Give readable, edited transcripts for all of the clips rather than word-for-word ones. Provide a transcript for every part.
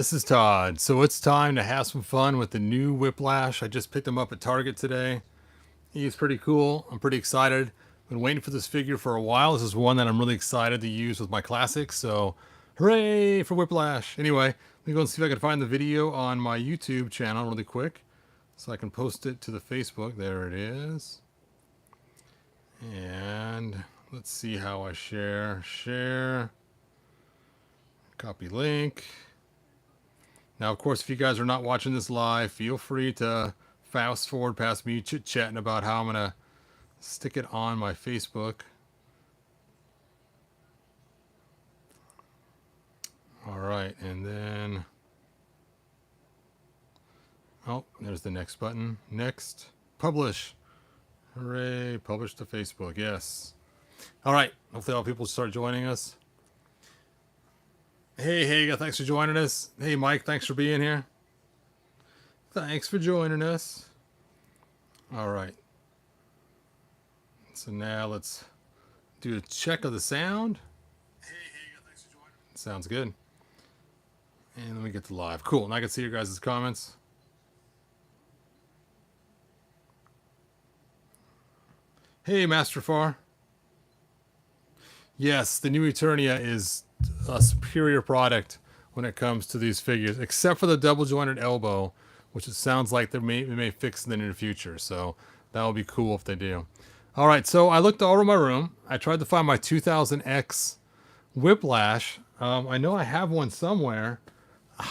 This is Todd. So it's time to have some fun with the new Whiplash. I just picked him up at Target today. He's pretty cool. I'm pretty excited. Been waiting for this figure for a while. This is one that I'm really excited to use with my classics. So hooray for Whiplash. Anyway, let me go and see if I can find the video on my YouTube channel really quick so I can post it to the Facebook. There it is. And let's see how I share. Share. Copy link. Now, of course, if you guys are not watching this live, feel free to fast forward past me chit-chatting about how I'm going to stick it on my Facebook. All right, and then... oh, there's the next button. Next. Publish. Hooray, publish to Facebook. Yes. All right, hopefully all people start joining us. Hey, Haga, thanks for joining us. Hey, Mike, thanks for being here. Thanks for joining us. All right. So now let's do a check of the sound. Hey, Haga, thanks for joining us. Sounds good. And then we get to live. Cool. And I can see your guys' comments. Hey, Master Far. Yes, the new Eternia is a superior product when it comes to these figures, except for the double jointed elbow, which it sounds like they may fix in the near future. So that would be cool if they do. All right, so I looked all over my room. I tried to find my 2000X Whiplash. I know I have one somewhere.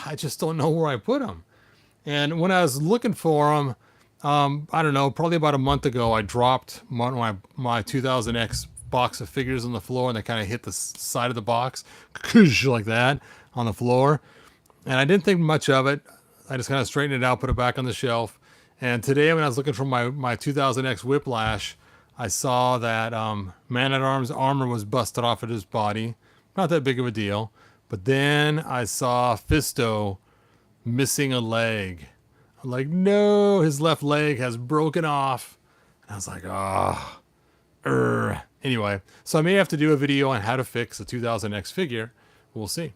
I just don't know where I put them. And when I was looking for them, I don't know, probably about a month ago, I dropped my 2000X box of figures on the floor, and they kind of hit the side of the box like that on the floor. And I didn't think much of it. I just kind of straightened it out, put it back on the shelf. And today when I was looking for my 2000X Whiplash, I saw that Man-at-Arms armor was busted off of his body. Not that big of a deal. But then I saw Fisto missing a leg. I'm like, no, his left leg has broken off. And I was like, ah, oh, Anyway, so I may have to do a video on how to fix a 2000X figure. We'll see.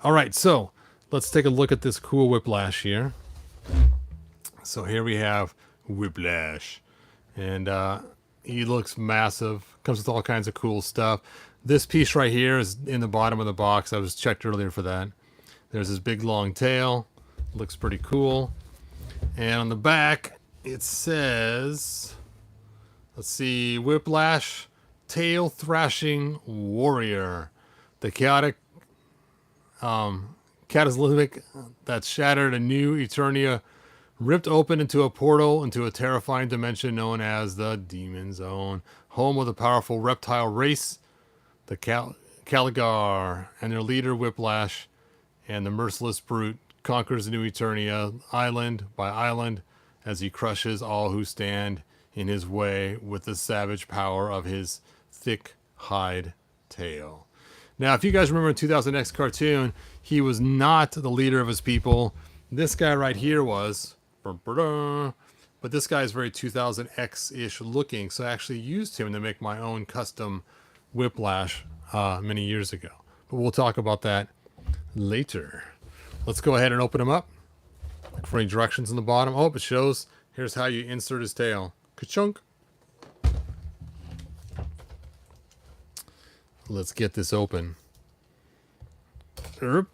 All right, so let's take a look at this cool Whiplash here. So here we have Whiplash. And he looks massive. Comes with all kinds of cool stuff. This piece right here is in the bottom of the box. I was checked earlier for that. There's his big long tail. Looks pretty cool. And on the back, it says, let's see, Whiplash, Tail Thrashing Warrior. The chaotic, cataclysmic that shattered a new Eternia, ripped open into a portal into a terrifying dimension known as the Demon Zone, home of the powerful reptile race, the Caligar, and their leader Whiplash, and the merciless brute conquers the new Eternia island by island as he crushes all who stand in his way with the savage power of his thick hide tail. Now, if you guys remember in 2000X cartoon, he was not the leader of his people. This guy right here was. But this guy is very 2000X-ish looking, so I actually used him to make my own custom Whiplash many years ago. But we'll talk about that later. Let's go ahead and open him up. Look for any directions on the bottom. Oh, it shows. Here's how you insert his tail. Ka-chunk. Let's get this open. The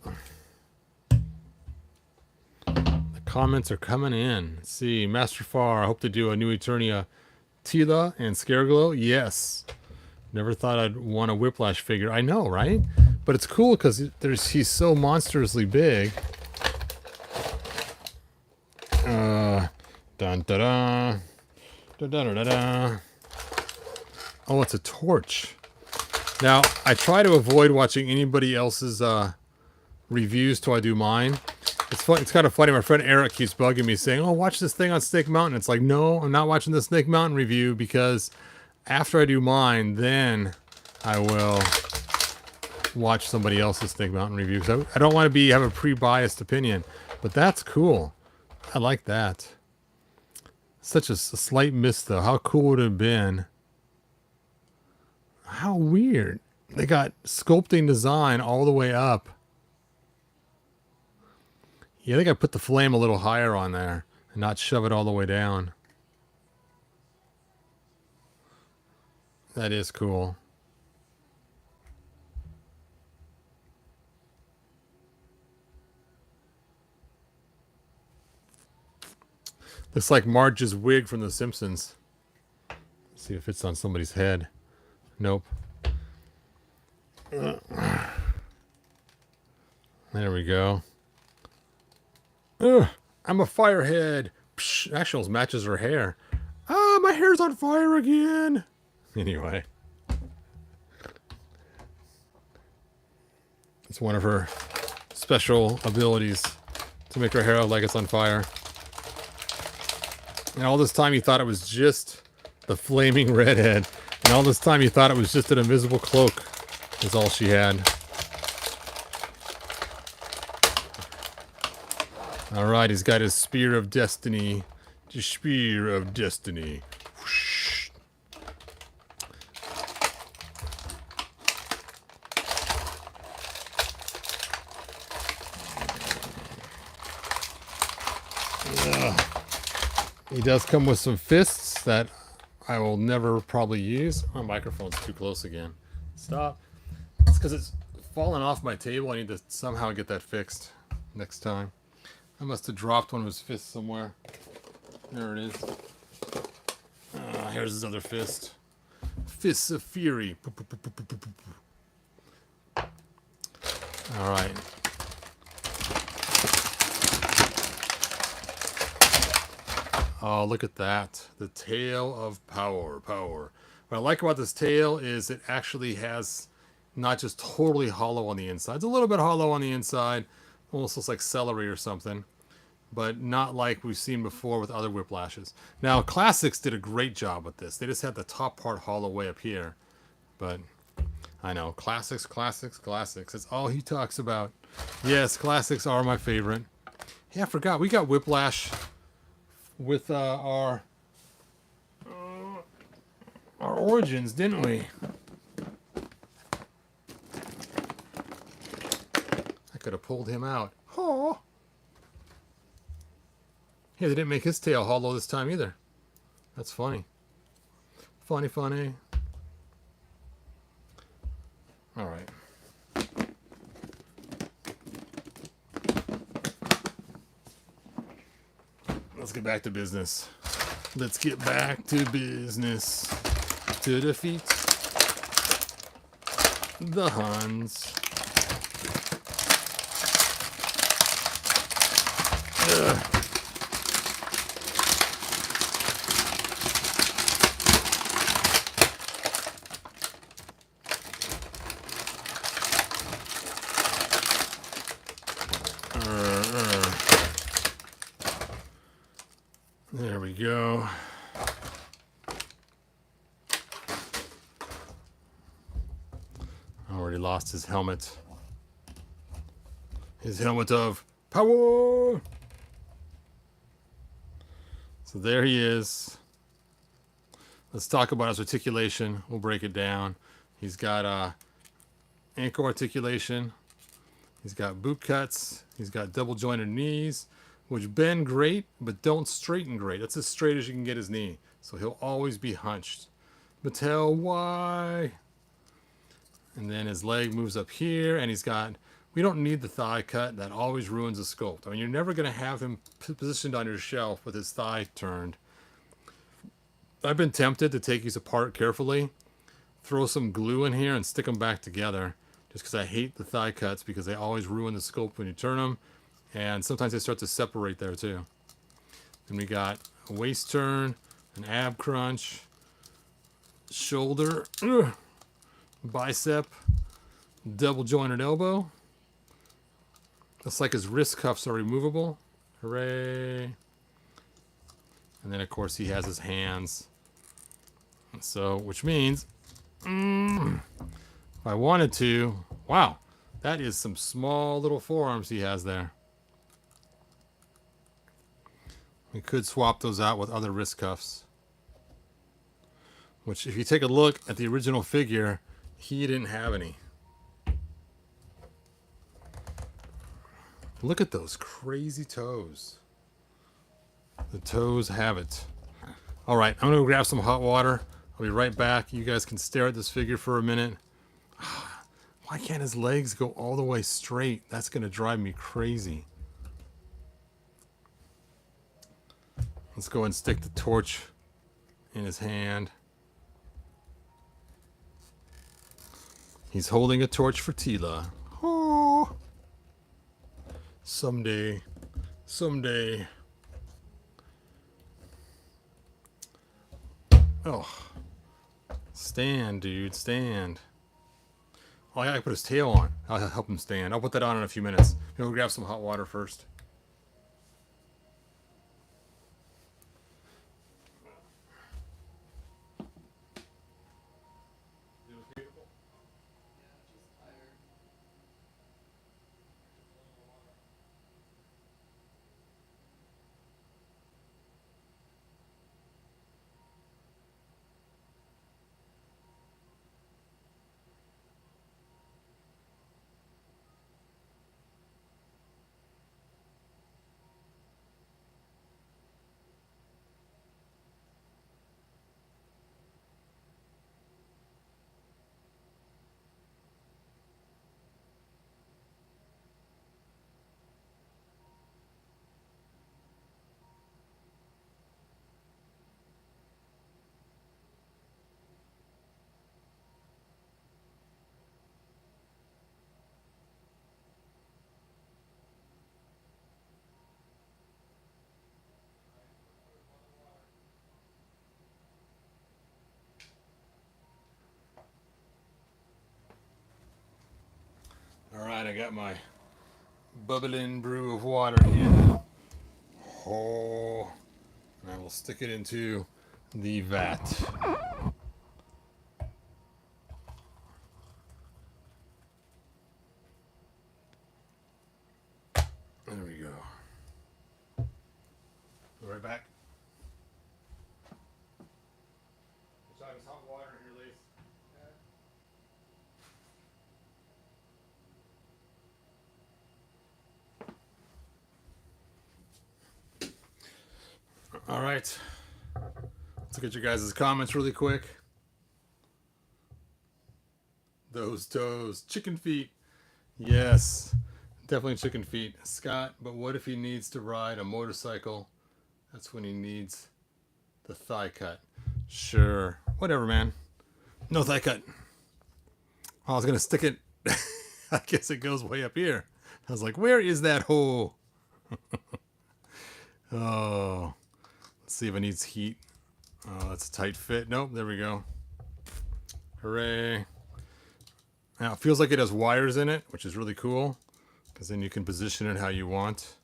comments are coming in. Let's see, Master Far, I hope to do a new Eternia Tila and Scareglow. Yes. Never thought I'd want a Whiplash figure. I know, right? But it's cool because he's so monstrously big. Dun da da. Da da da da. Oh, it's a torch. Now, I try to avoid watching anybody else's reviews till I do mine. It's fun. It's kind of funny. My friend Eric keeps bugging me saying, oh, watch this thing on Snake Mountain. It's like, no, I'm not watching the Snake Mountain review because after I do mine, then I will watch somebody else's Snake Mountain review. So I don't want to have a pre-biased opinion. But that's cool. I like that. Such a slight miss, though. How cool would it have been? How weird. They got sculpting design all the way up. Yeah, I think I put the flame a little higher on there and not shove it all the way down. That is cool. Looks like Marge's wig from The Simpsons. Let's see if it fits on somebody's head. Nope. There we go. Ugh, I'm a firehead. Psh, actually almost matches her hair. Ah, my hair's on fire again. Anyway. It's one of her special abilities to make her hair look like it's on fire. And all this time you thought it was just the flaming redhead. And all this time you thought it was just an invisible cloak. Is all she had. Alright, he's got his Spear of Destiny. The Spear of Destiny. Whoosh. He does come with some fists that I will never probably use. My microphone's too close again. Stop. It's because it's fallen off my table. I need to somehow get that fixed next time. I must have dropped one of his fists somewhere. There it is. Here's his other fist. Fists of Fury. Alright. Oh, look at that. The tail of power. What I like about this tail is it actually has not just totally hollow on the inside. It's a little bit hollow on the inside. Almost looks like celery or something. But not like we've seen before with other Whiplashes. Now, Classics did a great job with this. They just had the top part hollow way up here. But, I know. Classics. That's all he talks about. Yes, Classics are my favorite. Hey, I forgot. We got Whiplash with our origins, didn't we? I could have pulled him out. Oh. Yeah, they didn't make his tail hollow this time either. That's funny. Funny. All right. Let's get back to business. Let's get back to business. To defeat the Huns. Ugh. There we go. Already lost his helmet. His helmet of power. So there he is. Let's talk about his articulation. We'll break it down. He's got ankle articulation. He's got boot cuts. He's got double jointed knees, which bend great, but don't straighten great. That's as straight as you can get his knee. So he'll always be hunched. Mattel, why? And then his leg moves up here, and he's got, we don't need the thigh cut. That always ruins the sculpt. I mean, you're never going to have him positioned on your shelf with his thigh turned. I've been tempted to take these apart carefully, throw some glue in here, and stick them back together, just because I hate the thigh cuts because they always ruin the sculpt when you turn them. And sometimes they start to separate there too. Then we got a waist turn, an ab crunch, shoulder, bicep, double jointed elbow. Looks like his wrist cuffs are removable. Hooray. And then of course he has his hands. So, which means, if I wanted to, wow, that is some small little forearms he has there. We could swap those out with other wrist cuffs. Which, if you take a look at the original figure, he didn't have any. Look at those crazy toes. The toes have it. All right, I'm gonna go grab some hot water. I'll be right back. You guys can stare at this figure for a minute. Why can't his legs go all the way straight? That's gonna drive me crazy. Let's go and stick the torch in his hand. He's holding a torch for Tila. Oh, someday, someday. Oh, stand, dude, stand. Oh, I gotta put his tail on. I'll help him stand. I'll put that on in a few minutes. We'll grab some hot water first. All right, I got my bubbling brew of water here. Oh, and I will stick it into the vat. There we go. Be right back. Let's have hot water here, Lace. All right. Let's look at your guys' comments really quick. Those toes. Chicken feet. Yes. Definitely chicken feet. Scott, but what if he needs to ride a motorcycle? That's when he needs the thigh cut. Sure. Whatever, man. No thigh cut. I was going to stick it. I guess it goes way up here. I was like, where is that hole? Oh. Let's see if it needs heat. Oh, that's a tight fit. Nope, there we go. Hooray. Now, it feels like it has wires in it, which is really cool, because then you can position it how you want.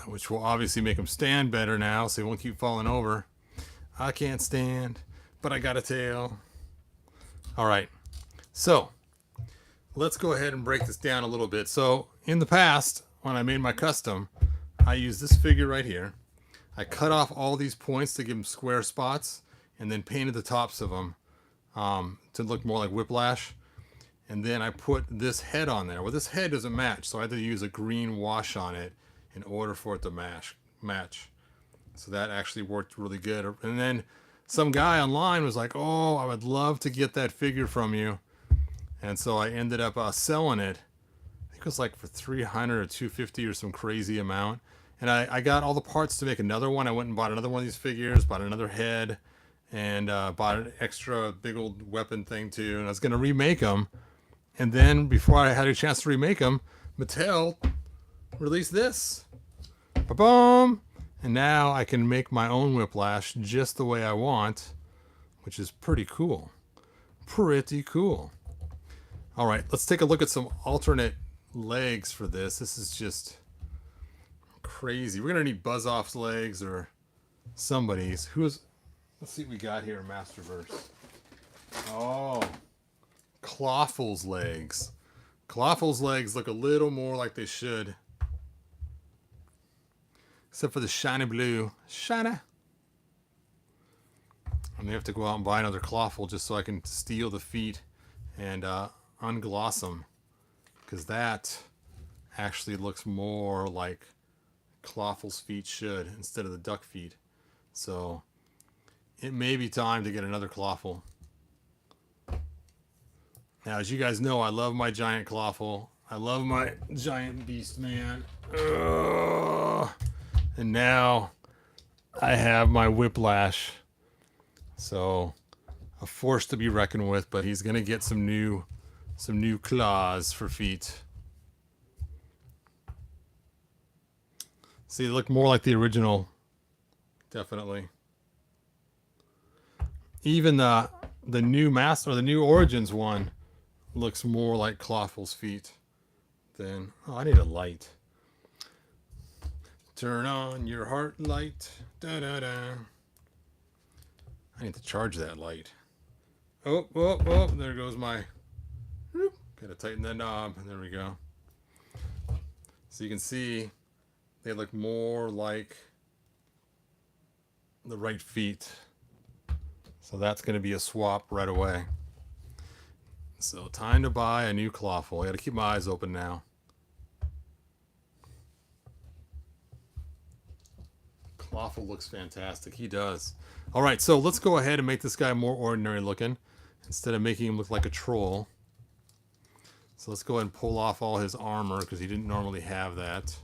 Which will obviously make him stand better now, so he won't keep falling over. I can't stand, but I got a tail. All right. So, let's go ahead and break this down a little bit. So, in the past, when I made my custom, I used this figure right here. I cut off all these points to give them square spots and then painted the tops of them to look more like Whiplash. And then I put this head on there. Well, this head doesn't match, so I had to use a green wash on it in order for it to match. So that actually worked really good. And then some guy online was like, oh, I would love to get that figure from you. And so I ended up selling it. I think it was like for $300 or $250 or some crazy amount. And I got all the parts to make another one. I went and bought another one of these figures, bought another head, and bought an extra big old weapon thing too. And I was going to remake them. And then before I had a chance to remake them, Mattel released this. Ba-boom! And now I can make my own Whiplash just the way I want, which is pretty cool. Pretty cool. All right, let's take a look at some alternate legs for this. This is just crazy. We're gonna need Buzz Off's legs or somebody's. Let's see what we got here in Masterverse. Oh, Clawful's legs. Clawful's legs look a little more like they should. Except for the shiny blue. Shiny. I may have to go out and buy another Clawful just so I can steal the feet and ungloss them. Because that actually looks more like Clawful's feet should instead of the duck feet. So it may be time to get another Clawful. Now, as you guys know, I love my giant Clawful. I love my giant beast man. Ugh. And now I have my Whiplash. So a force to be reckoned with, but he's gonna get some new claws for feet. See, they look more like the original. Definitely. Even the new master, or the new Origins one, looks more like Clawful's feet than. Oh, I need a light. Turn on your heart light. Da da da. I need to charge that light. Oh, oh, oh! There goes my. Whoop. Gotta tighten that knob. There we go. So you can see they look more like the right feet. So that's going to be a swap right away. So time to buy a new Clawful. I got to keep my eyes open now. Clawful looks fantastic. He does. All right, so let's go ahead and make this guy more ordinary looking instead of making him look like a troll. So let's go ahead and pull off all his armor because he didn't normally have that.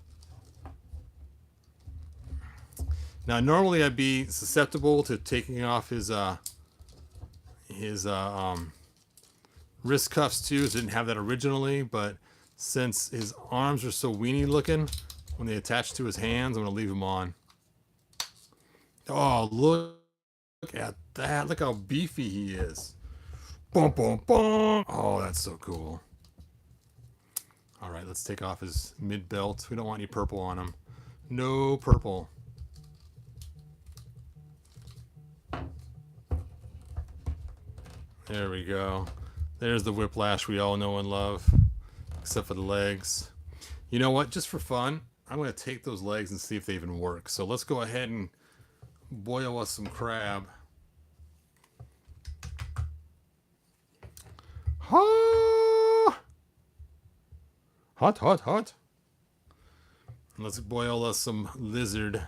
Now, normally I'd be susceptible to taking off his wrist cuffs too. So didn't have that originally, but since his arms are so weenie looking, when they attach to his hands, I'm gonna leave him on. Oh, look at that! Look how beefy he is. Boom, boom, boom! Oh, that's so cool. All right, let's take off his mid belt. We don't want any purple on him. No purple. There we go. There's the Whiplash we all know and love, except for the legs. You know what? Just for fun, I'm going to take those legs and see if they even work. So let's go ahead and boil us some crab. Hot, hot, hot. Let's boil us some lizard.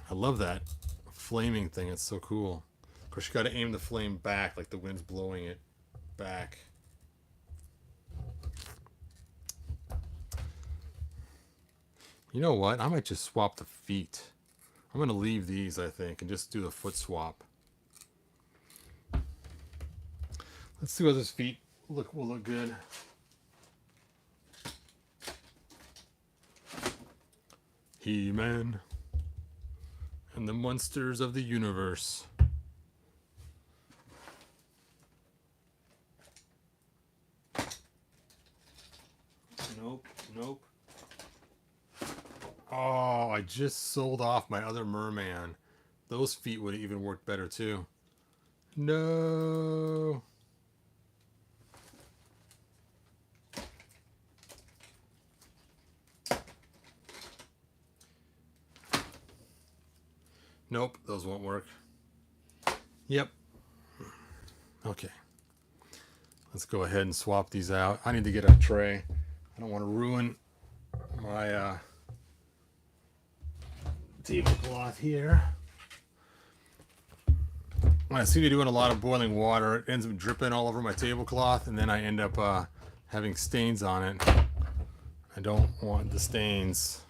I love that flaming thing. It's so cool. Of course, you got to aim the flame back like the wind's blowing it back. You know what? I might just swap the feet. I'm going to leave these, I think, and just do the foot swap. Let's see what his feet will look good. He-Man and the monsters of the universe. Nope, nope. Oh, I just sold off my other merman. Those feet would have even worked better too. No. Nope, those won't work. Yep. Okay. Let's go ahead and swap these out. I need to get a tray. I don't want to ruin my tablecloth here. When I see you doing a lot of boiling water, it ends up dripping all over my tablecloth, and then I end up having stains on it. I don't want the stains.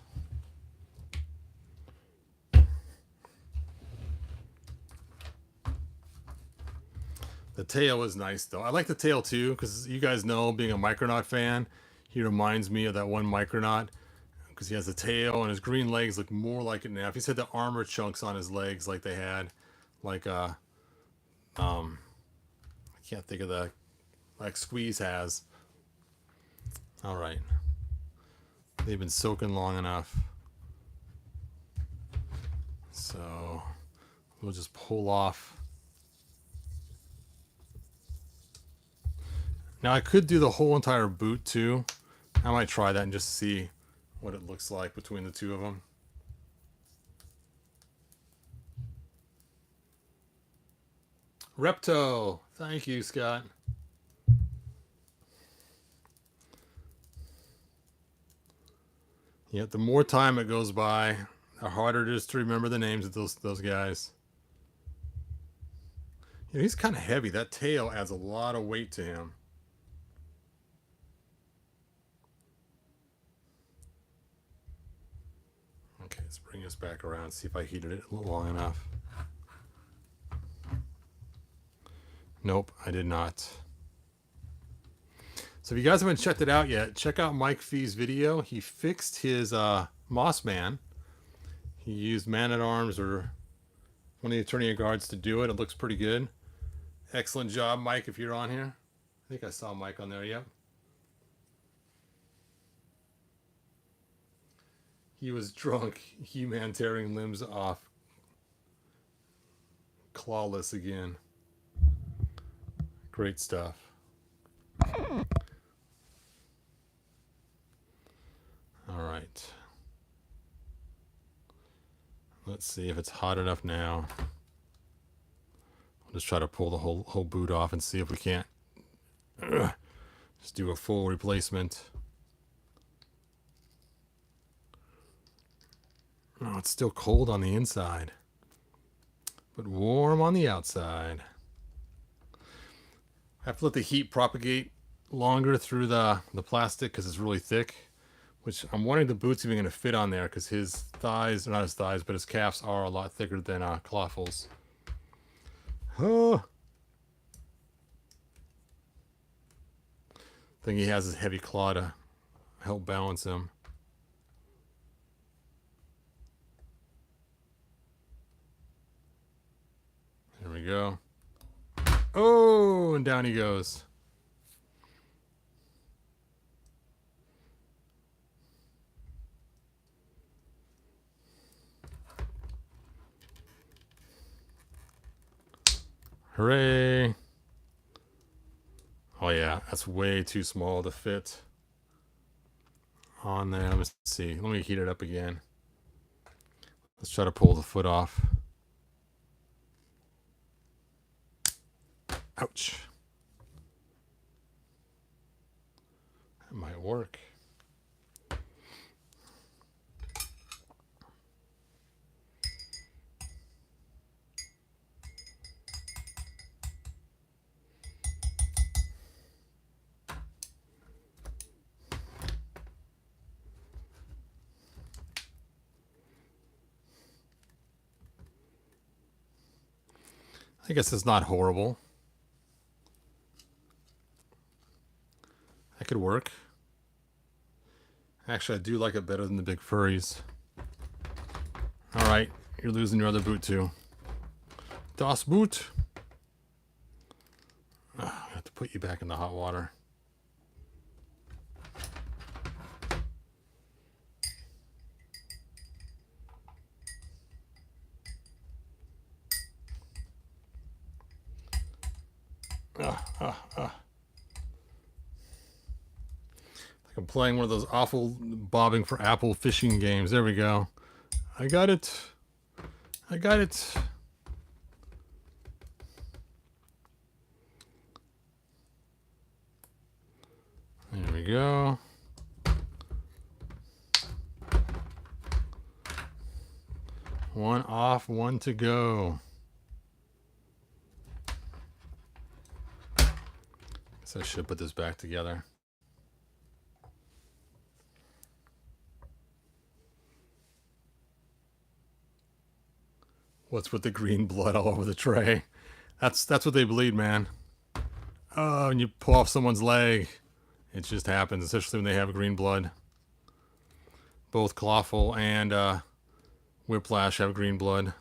The tail is nice though. I like the tail too because you guys know, being a Micronaut fan, he reminds me of that one Micronaut because he has the tail and his green legs look more like it now. If he's had the armor chunks on his legs like they had, like I can't think of the, like Squeeze has. All right, they've been soaking long enough, so we'll just pull off. Now I could do the whole entire boot too. I might try that and just see what it looks like between the two of them. Repto, thank you, Scott. Yet the more time it goes by, the harder it is to remember the names of those guys. He's kind of heavy. That tail adds a lot of weight to him. Okay, let's bring this back around, see if I heated it long enough. Nope, I did not. So if you guys haven't checked it out yet, check out Mike Fee's video. He fixed his Moss Man. He used Man-at-Arms or one of the Eternia guards to do it. It looks pretty good. Excellent job, Mike, if you're on here. I think I saw Mike on there, yep. He was drunk, He-Man tearing limbs off. Clawless again. Great stuff. All right. Let's see if it's hot enough now. I'll just try to pull the whole boot off and see if we can't just do a full replacement. Oh, it's still cold on the inside, but warm on the outside. I have to let the heat propagate longer through the plastic because it's really thick, which I'm wondering the boot's even going to fit on there because his thighs, not his thighs, but his calves are a lot thicker than Clawful's. Oh. I think he has his heavy claw to help balance him. There we go. Oh, and down he goes. Hooray. Oh yeah, that's way too small to fit on there. Let me see. Let me heat it up again. Let's try to pull the foot off. Ouch. That might work. I guess it's not horrible. That could work. Actually, I do like it better than the big furries. All right, you're losing your other boot too. Das Boot. I have to put you back in the hot water. Like I'm playing one of those awful bobbing for apple fishing games. There we go. I got it. I got it. There we go. One off, one to go. So I should put this back together. What's with the green blood all over the tray? That's what they bleed, man. Oh, and you pull off someone's leg. It just happens, especially when they have green blood. Both Clawful and Whiplash have green blood.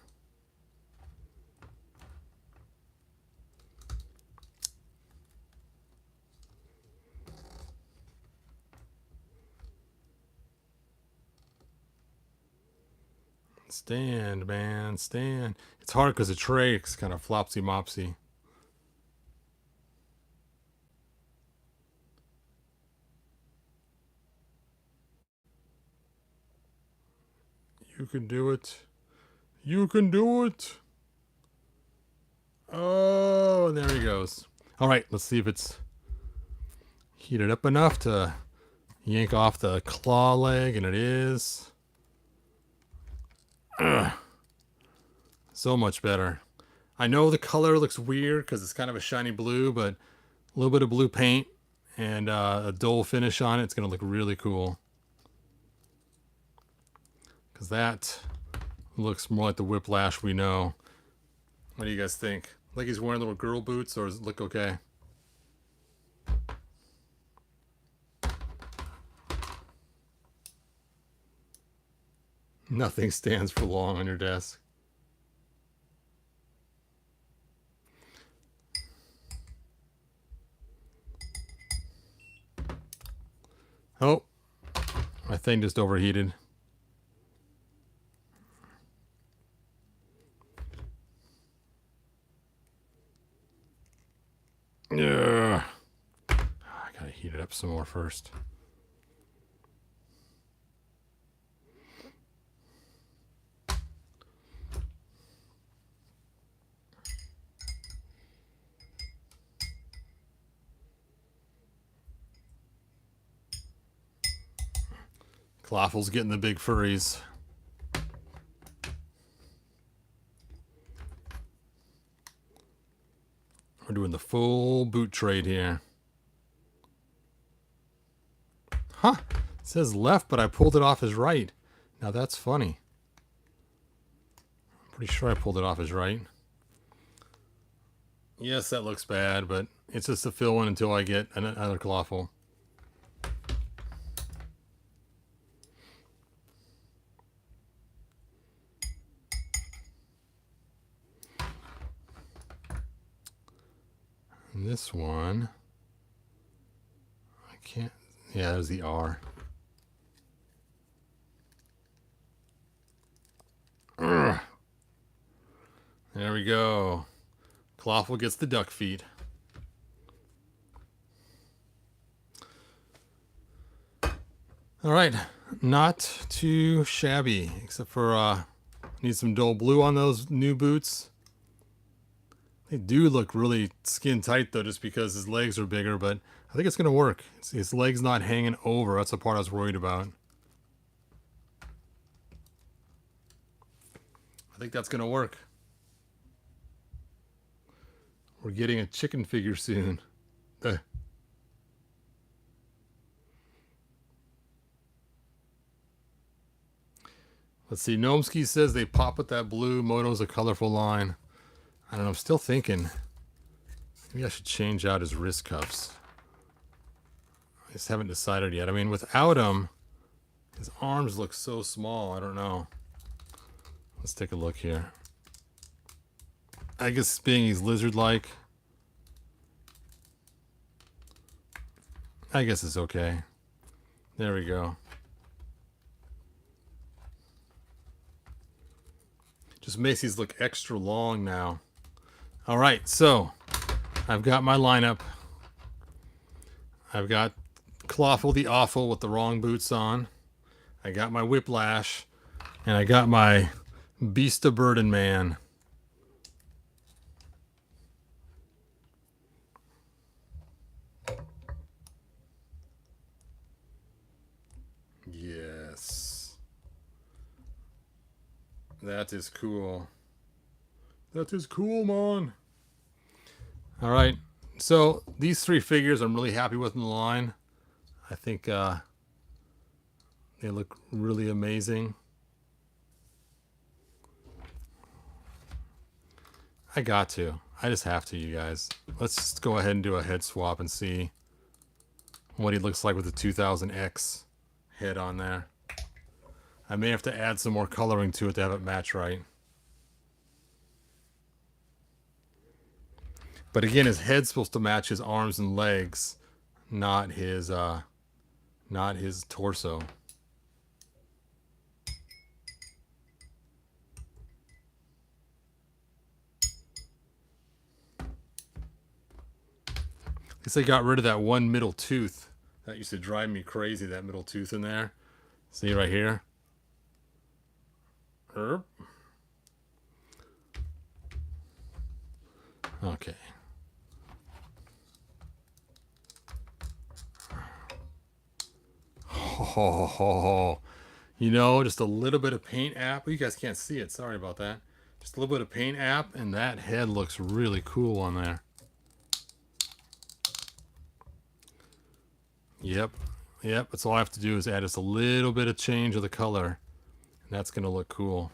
Stand, man, stand. It's hard because the tray is kind of flopsy-mopsy. You can do it. You can do it. Oh, there he goes. All right, let's see if it's heated up enough to... Yank off the claw leg, and it is. Ugh. So much better. I know the color looks weird because it's kind of a shiny blue, but a little bit of blue paint and a dull finish on it, it's going to look really cool. Because that looks more like the Whiplash we know. What do you guys think? Like he's wearing little girl boots, or does it look okay? Nothing stands for long on your desk. Oh, my thing just overheated. Ugh. I gotta heat it up some more first. Clawful's getting the big furries. We're doing the full boot trade here. Huh. It says left, but I pulled it off as right. Now that's funny. I'm pretty sure I pulled it off as right. Yes, that looks bad, but it's just a fill in until I get another clawful. And this one, I can't. Yeah, that was the R. Ugh. There we go. Clawful gets the duck feet. All right, not too shabby, except for need some dull blue on those new boots. They do look really skin tight though, just because his legs are bigger, but I think it's gonna work. His legs not hanging over. That's the part I was worried about. I think that's gonna work. We're getting a chicken figure soon. Let's see. Gnomsky says they pop with that blue. Moto's a colorful line. I don't know. I'm still thinking. Maybe I should change out his wrist cuffs. I just haven't decided yet. I mean, without him, his arms look so small. I don't know. Let's take a look here. I guess being he's lizard-like, I guess it's okay. There we go. Just makes these look extra long now. All right, so I've got my lineup. I've got Clawful the Awful with the wrong boots on. I got my Whiplash, and I got my Beast of Burden Man. Yes. That is cool. That is cool, man. All right. So these three figures I'm really happy with in the line. I think they look really amazing. I got to. I just have to, you guys. Let's just go ahead and do a head swap and see what he looks like with the 2000X head on there. I may have to add some more coloring to it to have it match right. But again, his head's supposed to match his arms and legs, not his torso. At least they got rid of that one middle tooth. That used to drive me crazy, that middle tooth in there. See right here? Okay. Oh, you know, just a little bit of paint app. You guys can't see it. Sorry about that. Just a little bit of paint app, and that head looks really cool on there. Yep. Yep. That's all I have to do is add just a little bit of change of the color, and that's going to look cool.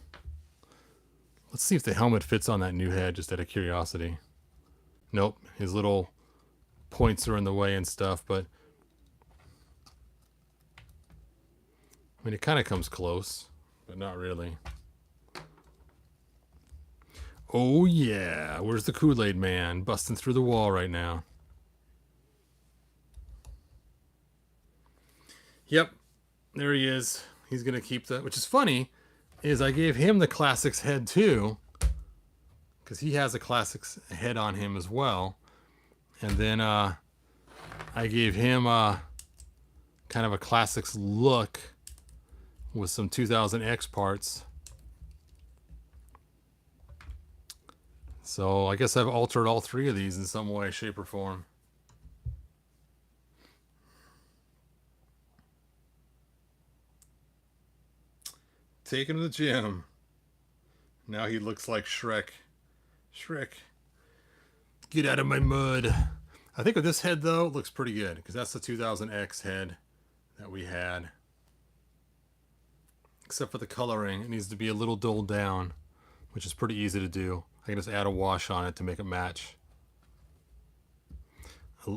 Let's see if the helmet fits on that new head, just out of curiosity. Nope. His little points are in the way and stuff, but I mean, it kind of comes close, but not really. Oh, yeah. Where's the Kool-Aid man? Busting through the wall right now. Yep. There he is. He's going to keep that, which is funny, is I gave him the Classics head too, because he has a Classics head on him as well. And then I gave him kind of a Classics look with some 2000X parts. So I guess I've altered all three of these in some way, shape, or form. Take him to the gym. Now he looks like Shrek. Shrek, get out of my mud. I think with this head, though, it looks pretty good, because that's the 2000X head that we had. Except for the coloring, it needs to be a little dulled down, which is pretty easy to do. I can just add a wash on it to make it match.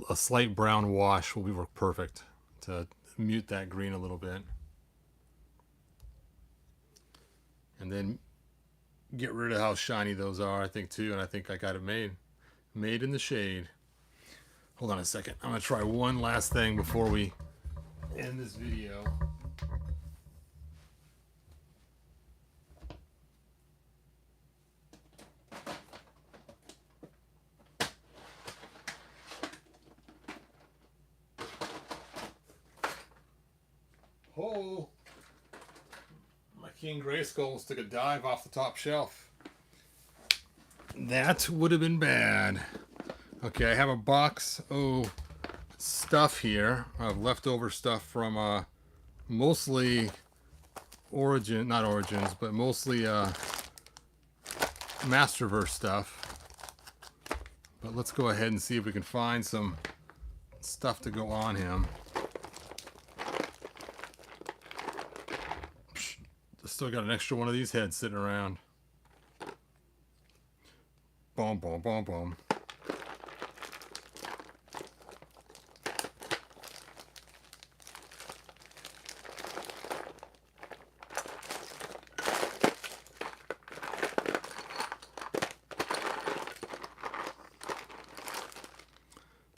A slight brown wash will work perfect to mute that green a little bit. And then get rid of how shiny those are, I think, too. And I think I got it made. Made in the shade. Hold on a second. I'm going to try one last thing before we end this video. Oh, my King Grayskull almost took a dive off the top shelf. That would have been bad. Okay, I have a box of stuff here. I have leftover stuff from mostly not Origins, but mostly Masterverse stuff. But let's go ahead and see if we can find some stuff to go on him. Still got an extra one of these heads sitting around. Boom, boom, boom, boom.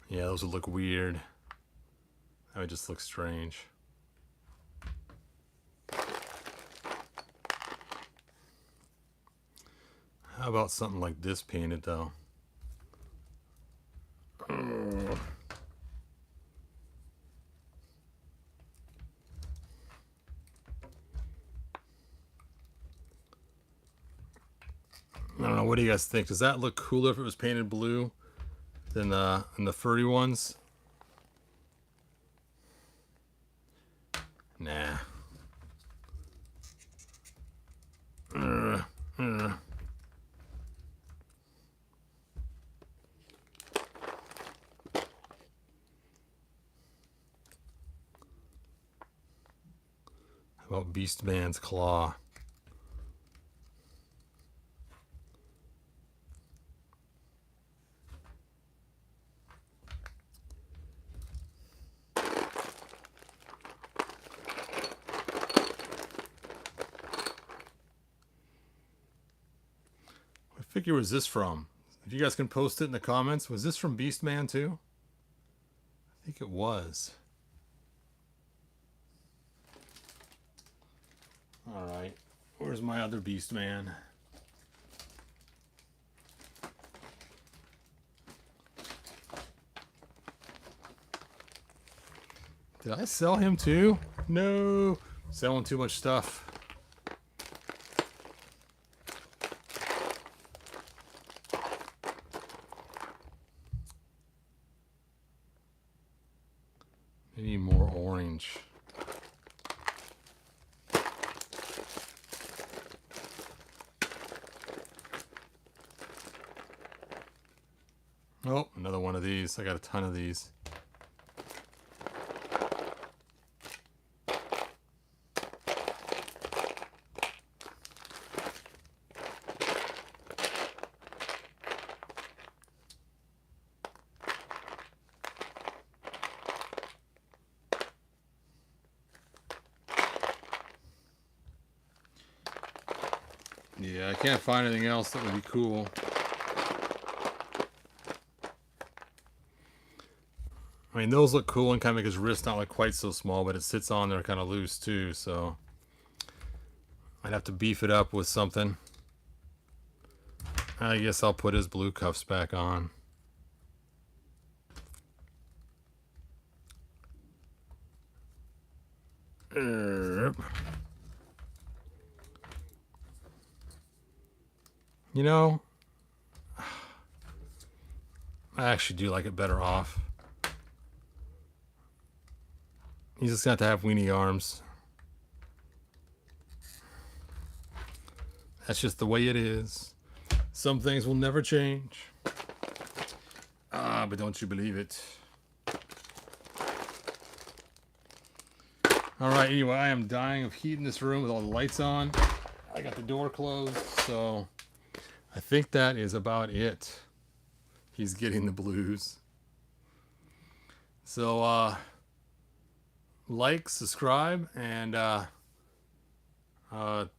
Yeah, those would look weird. That would just look strange. How about something like this painted, though? I don't know. What do you guys think? Does that look cooler if it was painted blue than the furry ones? Nah. How about Beastman's claw? What figure was this from? If you guys can post it in the comments, was this from Beastman too? I think it was. Alright, where's my other Beastman? Did I sell him too? No, selling too much stuff. I need more orange. Oh, another one of these. I got a ton of these. Yeah, I can't find anything else that would be cool. I mean, those look cool and kind of make his wrist not like quite so small, but it sits on there kind of loose too, so I'd have to beef it up with something. I guess I'll put his blue cuffs back on. You know, I actually do like it better off. He's just got to have weenie arms. That's just the way it is. Some things will never change. Ah, but don't you believe it. Alright, anyway, I am dying of heat in this room with all the lights on. I got the door closed, so I think that is about it. He's getting the blues. So, like, subscribe, and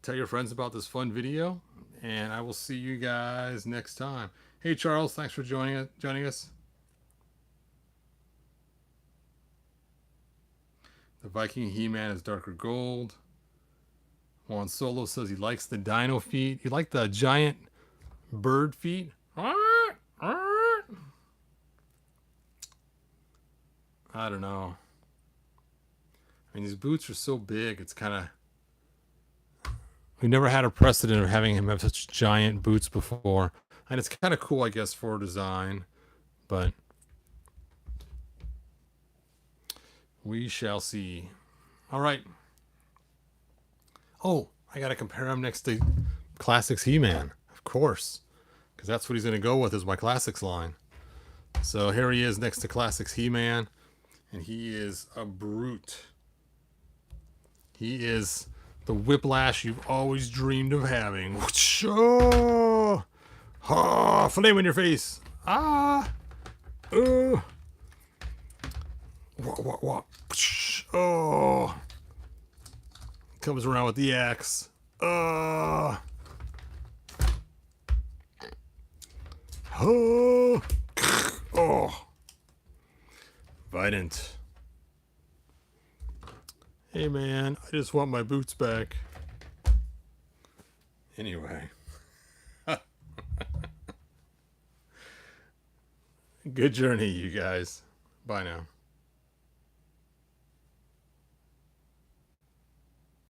tell your friends about this fun video. And I will see you guys next time. Hey, Charles, thanks for joining us. The Viking He-Man is darker gold. Juan Solo says he likes the dino feet. You like the giant bird feet? I don't know. I mean, these boots are so big, it's kind of... We never had a precedent of having him have such giant boots before. And it's kind of cool, I guess, for design. But we shall see. All right. Oh, I got to compare him next to Classics He-Man, of course. Because that's what he's going to go with, is my Classics line. So here he is next to Classics He-Man. And he is a brute. He is the Whiplash you've always dreamed of having. Oh, oh, flame in your face. Ah. What? Oh. Comes around with the axe. Oh. Oh. Vidant. Hey man, I just want my boots back. Anyway. Good journey, you guys. Bye now.